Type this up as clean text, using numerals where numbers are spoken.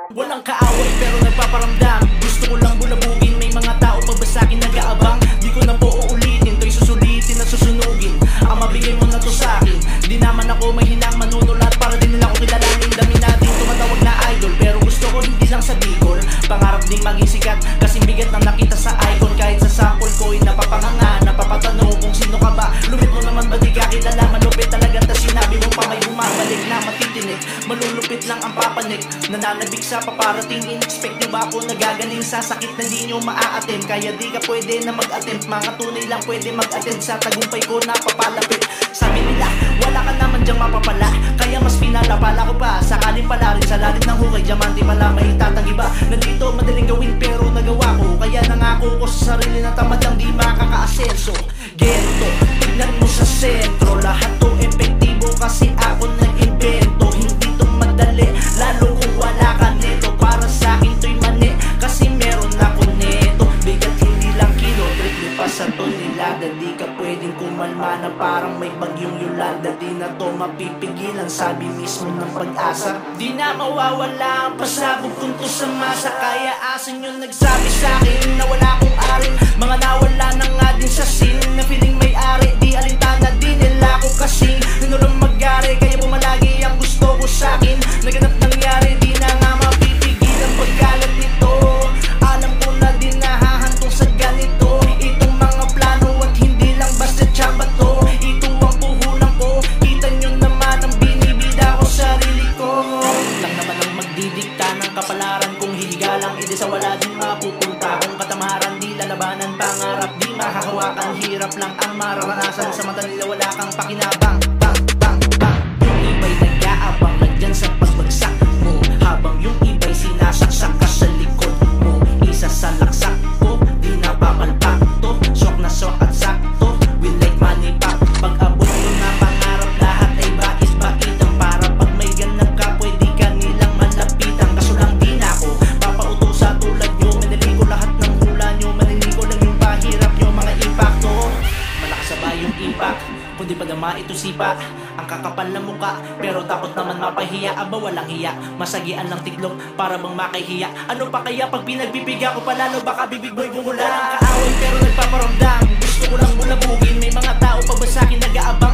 Walang kaaway pero nagpaparamdam. Gusto ko lang bulabugin. May mga tao pa ba sa'kin nag-aabang? Di ko na po uulitin, to'y susulitin at susunugin. Ang mabigay mo na to sa'kin. Di naman ako mahinang manunulat para din nila ko kilalanin. Dami natin tumatawag na idol, pero gusto ko hindi lang sa Bicol. Pangarap ding maging sikat, kasing bigat ng nakita sa icon. Kahit sa sample ko'y napapanganga, napapatanong kung sino ka ba. Lumit mo naman ba di ka kilala? Malupit talaga ta sinabi mo pa may bumabalik na matitinig. Malulupit lang ang papanik, nananabik sa paparating. In-expect nyo ba ako nagagaling sa sakit na di nyo maa-attempt? Kaya di ka pwede na mag-attempt, mga tunay lang pwede mag-attempt. Sa tagumpay ko napapalapit. Sabi nila, wala ka naman dyang mapapala, kaya mas pinalapala ko pa. Sakaling pala rin sa lalim ng hukay, diamante pala may itatang iba. Nandito madaling gawin pero nagawa ko, kaya nangako ko sa sarili na tamad lang di makaka-asenso. Gento, tignan mo sa sentro, lahat to epektibo kasi ako nag-invento. Hindi to madali, lalo kung wala ka neto. Para sa akin to'y mani, kasi meron ako neto. Bigat hindi lang kilo, triple pa sa tonelada. Di ka pwedeng kumalma na parang may bagyong Yolanda. Di na to mapipigilan, sabi mismo ng Pag-asa. Di na mawawala ang pasabog kung to sa masa. Kaya asan yung nagsabi sa'kin na wala akong ari? Mga nawala na nga din sa scene, na feeling may-ari. Di alintana, di nila ako kasing nanulang mag-ari. Kaya bumalagi ang gusto ko sa'kin, naganap nangyari. Di na nga mapipigilan pagkalat nito. Alam ko na di nahahantong sa ganito. Itong mga plano at hindi lang basta tsamba to. Ito ang puhunan ko, kita nyo naman ang binibida ko sarili ko. Lang naman ang magdidikta ng kapalaran. Kung hihiga lang, edi sa wala din mapupunta. Kung katamaran, di lalabanan pangarap, di mahahawakan. Hirap lang ang mararanasan, sa mata nila wala kang pakinabang. Bang, bang, bang. Yung iba'y nag-aabang lang dyan sa pagbagsak mo, habang yung iba'y sinasaksak ka sa likod mo. Isa sa laksak ko, di napapalpak to. Swak na swak at sakto, we like money pop. Pag-abot ko na pangarap, lahat ay bait-baitan. Para pag may ganap ka, pwede ka nilang malapitan. Kaso lang di na ako papauto sa tulad nyo. Madali ko lahat ng hula nyo, madali ko lang yung pahirap nyo. Mga impacto, malakas sa ba yung impact? Kundi pa dama ito sipa, ang kakapal na muka, pero takot naman mapahiya. Aba walang hiya, masagian ng tiklop para bang makahiya. Ano pa kaya pag pinagbibiga ko palalo, baka bibig mo'y bumula. Kaaway pero nagpaparamdam, gusto ko lang bulabugin. May mga tao pa ba sa'kin nag-aabang?